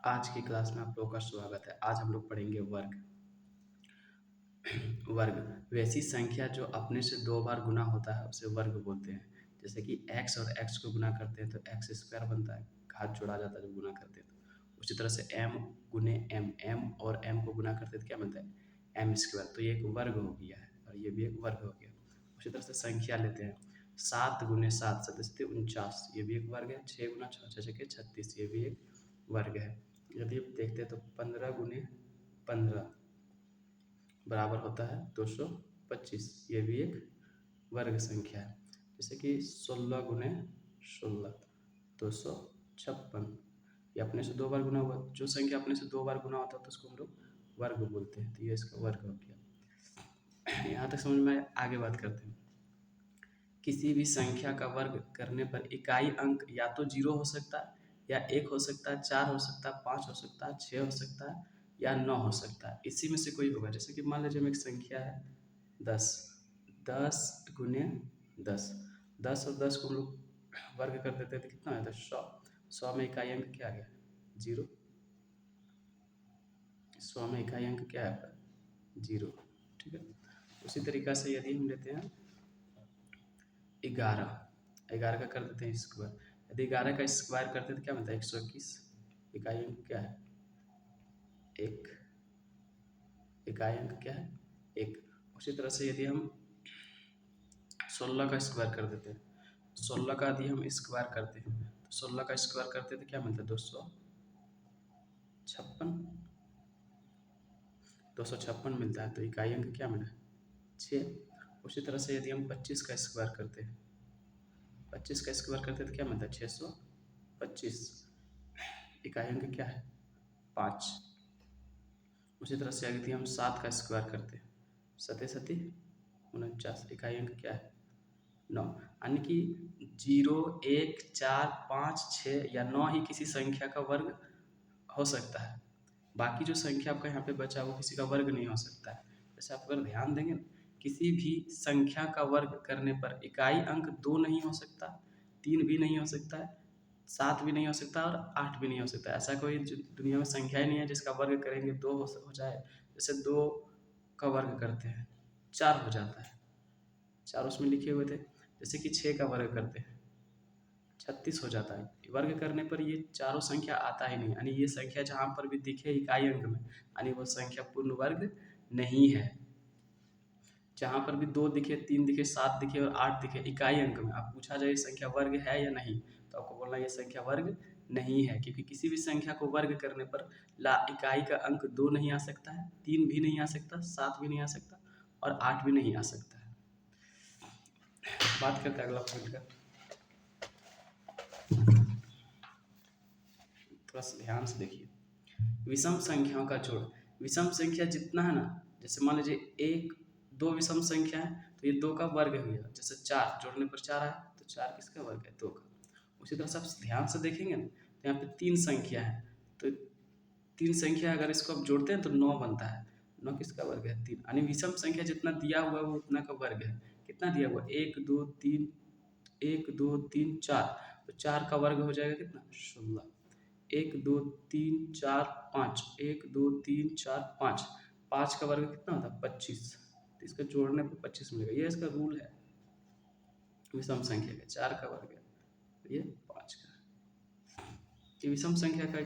आज की क्लास में आप लोगों का स्वागत है। आज हम लोग पढ़ेंगे वर्ग। वर्ग वैसी संख्या जो अपने से 2 बार गुना होता है उसे वर्ग बोलते हैं। जैसे कि x और x को गुना करते हैं तो एक्स स्क्वायर बनता है, घात जोड़ा जाता है जब गुना करते हैं तो। उसी तरह से m गुने m और m को गुना करते हैं तो क्या मिलता है, m स्क्वायर। तो ये एक वर्ग हो गया है और ये भी एक वर्ग हो गया। उसी तरह से संख्या लेते हैं, 7 गुने 7 7 49, ये भी एक वर्ग है। 6 गुना 6 6 36, ये भी एक वर्ग है। यदि आप देखते हैं तो 15 गुने 15 बराबर होता है 225, ये भी एक वर्ग संख्या है। जैसे कि 16 गुने 16 256, ये अपने से 2 बार गुना हुआ। जो संख्या अपने से 2 बार गुना होता है तो उसको हम लोग वर्ग बोलते हैं। तो ये इसका वर्ग हो गया। यहाँ तक समझ में, आगे बात करते हैं। किसी भी संख्या का वर्ग करने पर इकाई अंक या तो 0 हो सकता है, या 1 हो सकता है, 4 हो सकता है, 5 हो सकता है, 6 हो सकता है, या 9 हो सकता है। इसी में से कोई होगा। जैसे कि मान लीजिए एक संख्या है 10, 10 गुने 10, 10 और 10 को हम लोग वर्ग कर देते हैं तो कितना आता है 100। 100 में इकाई अंक क्या आ गया, 0। 100 में इकाई अंक क्या है आपका, 0। ठीक है। उसी तरीक़ा से यदि हम लेते हैं 11, 11 का कर देते हैं स्क्वायर। यदि 11 का स्क्वायर करते हैं तो क्या मिलता है 121। इकाई अंक क्या है, 1। इकाई अंक क्या है, 1। उसी तरह से यदि हम 16 का स्क्वायर कर देते हैं, 16 का यदि हम स्क्वायर करते हैं तो 16 का स्क्वायर करते हैं तो क्या मिलता है 256 मिलता है। तो इकाई अंक क्या मिला, 6। उसी तरह से यदि हम 25 का स्क्वायर करते हैं, 25 का स्क्वायर करते हैं तो क्या मिलता है 625। इकाई अंक क्या है, 5। उसी तरह से यदि हम 7 का स्क्वायर करते हैं, 7 7 49, इकाई अंक क्या है 9। यानी कि 0 1 4 5 6 या 9 ही किसी संख्या का वर्ग हो सकता है। बाकी जो संख्या आपका यहाँ पे बचा वो किसी का वर्ग नहीं हो सकता है। जैसे आप अगर ध्यान देंगे ना, किसी भी संख्या का वर्ग करने पर इकाई अंक 2 नहीं हो सकता, 3 भी नहीं हो सकता है, 7 भी नहीं हो सकता और 8 भी नहीं हो सकता। ऐसा कोई दुनिया में संख्या ही नहीं है जिसका वर्ग करेंगे 2 हो जाए। जैसे 2 का वर्ग करते हैं 4 हो जाता है, 4 उसमें लिखे हुए थे। जैसे कि 6 का वर्ग करते हैं 36 हो जाता है। वर्ग करने पर ये चारों संख्या आता ही नहीं, यानी ये संख्या जहाँ पर भी दिखे इकाई अंक में, यानी वो संख्या पूर्ण वर्ग नहीं है। जहाँ पर भी 2 दिखे, 3 दिखे, 7 दिखे और 8 दिखे इकाई अंक में, आप पूछा जाए ये संख्या वर्ग है या नहीं, तो आपको बोलना ये संख्या वर्ग नहीं है। क्योंकि किसी भी संख्या को वर्ग करने पर इकाई का अंक 2 नहीं आ सकता है, 3 भी नहीं आ सकता, 7 भी नहीं आ सकता और 8 भी नहीं आ सकता है। बात करते हैं अगला पॉइंट का। थोड़ा सा ध्यान से देखिए, विषम संख्याओं का जोड़। विषम संख्या जितना है ना, जैसे मान लीजिए 1 2 विषम संख्या है तो ये 2 का वर्ग हो गया। जैसे 4 जोड़ने पर 4 आया तो 4 किसका वर्ग है, 2 का। उसी तरह से आप ध्यान से देखेंगे ना तो यहाँ पे 3 संख्या है, तो 3 संख्या अगर इसको आप जोड़ते हैं तो 9 बनता है। 9 किसका वर्ग है, 3। यानी विषम संख्या जितना दिया हुआ है वो उतना का वर्ग है। कितना दिया हुआ, 1 2 3, 1 2 3 4, तो 4 का वर्ग हो जाएगा कितना, 16। 1 2 3 4 5, 1 2 3 4 5, 5 का वर्ग कितना होता है 25। तो इसका जोड़ने पर 25 मिलेगा। ये इसका रूल है विषम संख्या का। 4 का वर्ग है, ये 5 का। ये विषम संख्या का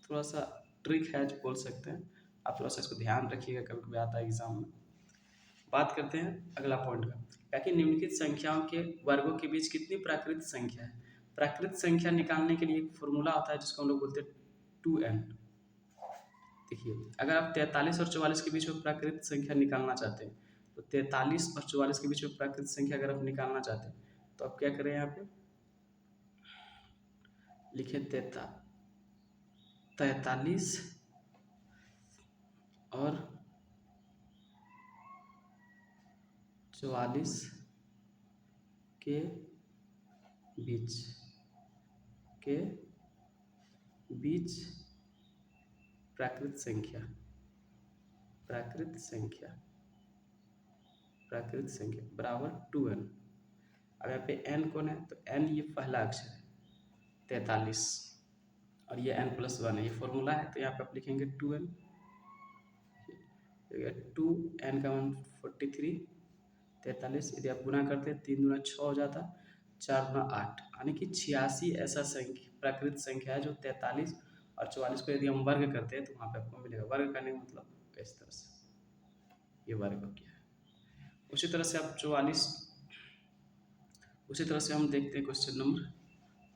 थोड़ा सा ट्रिक है जो बोल सकते हैं। आप थोड़ा सा इसको ध्यान रखिएगा, कभी कभी आता है एग्जाम में। बात करते हैं अगला पॉइंट का, क्या कि निम्नलिखित संख्याओं के वर्गों के बीच कितनी प्राकृत संख्या है। प्राकृत संख्या निकालने के लिए एक फॉर्मूला होता है जिसको हम लोग बोलते हैं 2n। देखिए, अगर आप 43 और 44 के बीच में प्राकृत संख्या निकालना चाहते हैं तो 43 और 44 के बीच में प्राकृत संख्या अगर आप निकालना चाहते हैं तो आप क्या करें, यहाँ पे लिखे 43 और 44 के बीच प्राकृत संख्या बराबर 2n। अब यहाँ पे n कौन है, तो n ये पहला अक्षर है 43, और ये n+1 है, ये फॉर्मूला है। तो यहाँ पे आप लिखेंगे 2n, 2n का मान 43, 43। यदि आप गुना करते हैं 3 दूना 6 हो जाता, 4 दूना 8, यानी कि 86 ऐसा संख्या प्राकृत संख्या है जो 43 और 44 को यदि हम वर्ग करते हैं तो वहाँ पे आपको मिलेगा। वर्ग करने का मतलब इस तरह से ये वर्ग हो गया। उसी तरह से आप 44, उसी तरह से हम देखते हैं क्वेश्चन नंबर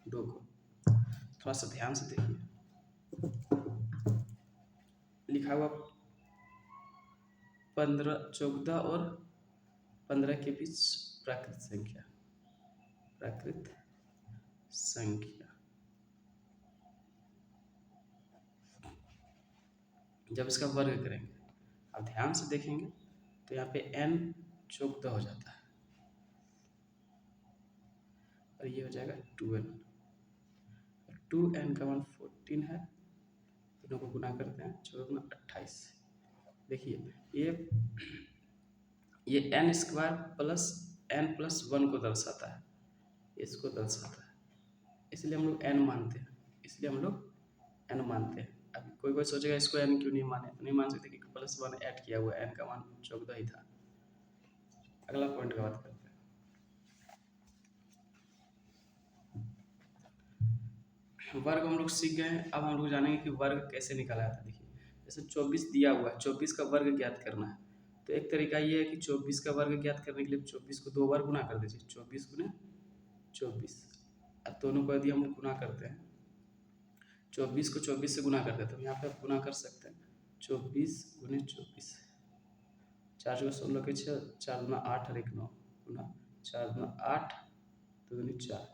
2 को। थोड़ा सा ध्यान से देखिए, लिखा हुआ 15, 14 और 15 के बीच प्राकृत संख्या, प्राकृत संख्या जब इसका वर्ग करेंगे, अब ध्यान से देखेंगे तो यहाँ पे n 14 हो जाता है और ये हो जाएगा 2n। 2n का मान 14 है, दोनों को गुना करते हैं, 14 28। देखिए ये n स्क्वायर प्लस n+1 को दर्शाता है, इसको दर्शाता है, इसलिए हम लोग n मानते हैं, इसलिए हम लोग n मानते हैं। अब कोई सोचेगा इसको n क्यों नहीं माने, तो नहीं मान सकते क्योंकि +1 ऐड किया हुआ है, n का मान 14 ही था। अगला पॉइंट का बात करते हैं। वर्ग हम लोग सीख गए हैं, अब हम लोग जानेंगे कि वर्ग कैसे निकाला जाता है। देखिए जैसे 24 दिया हुआ है, 24 का वर्ग ज्ञात करना है, तो एक तरीका ये है कि 24 का वर्ग ज्ञात करने के लिए 24 को 2 बार गुना कर दीजिए, 24 गुने 24। अब दोनों को यदि हम गुना करते हैं, 24 को 24 से गुना करते हैं, तो यहाँ पे आप गुना कर सकते हैं 24 गुने 24, 4 को 16 के 6, 4 गुना 8 और 1 9, गुना 4 गुना 8 2 दूनी 4,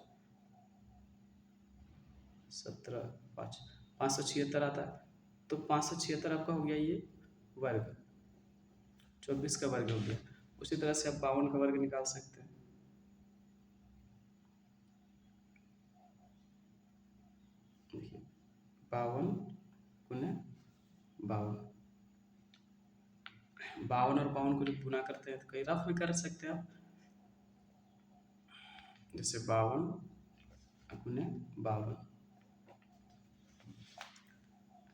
17 5, 576 आता है। तो 576 आपका हो गया ये वर्ग, 24 का वर्ग हो गया। उसी तरह से आप 52 का वर्ग निकाल सकते हैं। देखिए 52 गुने 52, 52 और 52 को जब गुना करते हैं तो कई रफ भी कर सकते हैं आप, जैसे 52 गुने 52,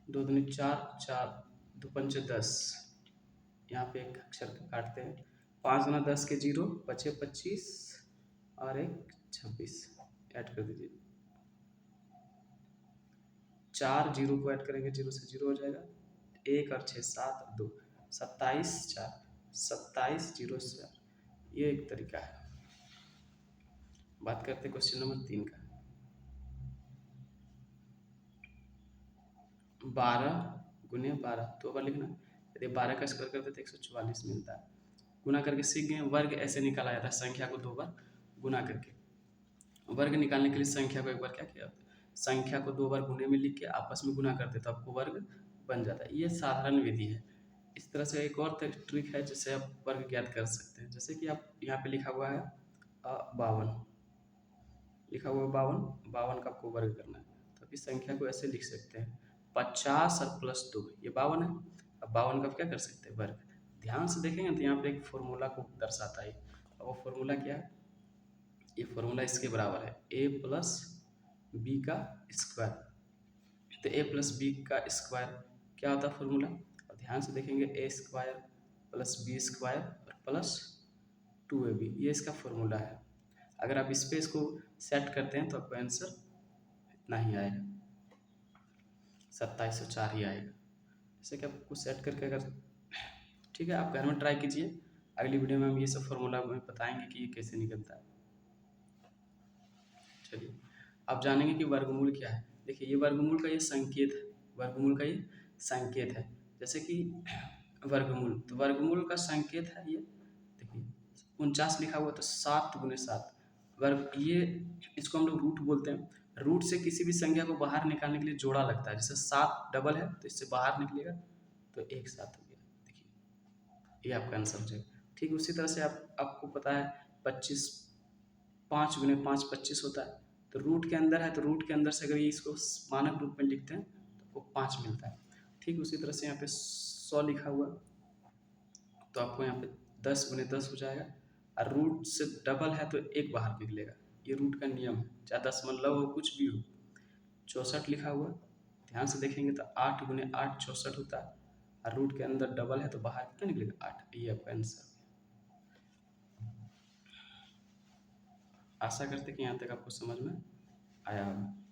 2 दूनी 4, 4 2 पंचे 10, यहाँ पे एक अक्षर काटते हैं, 5 गुना 10 के 0, बचे 25 और 1 26, ऐड कर दीजिए, 4 0 को ऐड करेंगे, 0 से 0 हो जाएगा, 1 और 6 7 2, 27 4, 27 0 4। ये एक तरीका है। बात करते हैं क्वेश्चन नंबर 3 का। 12 गुने 12, दो बार लिखना, यदि 12 का स्क्वायर करते तो 144 मिलता है। गुना करके सीख गए, वर्ग ऐसे निकाला जाता है, संख्या को 2 बार गुना करके। वर्ग निकालने के लिए संख्या को एक बार क्या किया, संख्या को 2 बार गुने में लिख के आपस में गुना करते तो आपको वर्ग बन जाता है। ये साधारण विधि है। इस तरह से एक और ट्रिक है जिससे आप वर्ग ज्ञात कर सकते हैं। जैसे कि आप यहाँ पे लिखा हुआ है 52, लिखा हुआ है 52, 52 का आपको वर्ग करना है, तो इस संख्या को ऐसे लिख सकते हैं 50 और +2, ये 52 है। अब 52 का क्या कर सकते हैं, वर्ग। ध्यान से देखेंगे तो यहाँ पे एक फॉर्मूला को दर्शाता है, और वो फॉर्मूला क्या है, ये फॉर्मूला इसके बराबर है a+b का स्क्वायर। तो a+b का स्क्वायर क्या होता है फॉर्मूला, और ध्यान से देखेंगे a² + b² और +2ab, ये इसका फॉर्मूला है। अगर आप इस पे इसको सेट करते हैं तो आपको आंसर इतना ही आएगा, 2704 ही आएगा। जैसे कि आपको सेट करके, अगर ठीक है आप घर में ट्राई कीजिए। अगली वीडियो में हम ये सब फॉर्मूला में बताएंगे कि ये कैसे निकलता है। चलिए आप जानेंगे कि वर्गमूल क्या है। देखिए ये वर्गमूल का ये संकेत है, वर्गमूल का ये संकेत है। जैसे कि वर्गमूल, तो वर्गमूल का संकेत है ये, देखिए 49 लिखा हुआ तो 7 गुने 7 वर्ग, ये इसको हम लोग रूट बोलते हैं। रूट से किसी भी संख्या को बाहर निकालने के लिए जोड़ा लगता है, जैसे 7 डबल है तो इससे बाहर निकलेगा तो एक साथ हो गया। देखिए ये आपका आंसर हो जाएगा। ठीक उसी तरह से आपको पता है 25, 5 गुने 5 25 होता है, तो रूट के अंदर है तो रूट के अंदर से अगर ये इसको मानक रूप में लिखते हैं तो आपको 5 मिलता है। ठीक उसी तरह से यहाँ पे 100 लिखा हुआ तो आपको यहाँ पे 10 गुने 10 हो जाएगा, और रूट से डबल है तो एक बाहर निकलेगा, ये रूट का नियम है, चाहे दशमलव हो कुछ भी हो। 64 लिखा हुआ ध्यान से देखेंगे तो 8 गुने 8 64 होता है, और रूट के अंदर डबल है तो बाहर कितना निकलेगा 8। ये आपका आंसर। आशा करते कि यहाँ तक आपको समझ में आया होगा।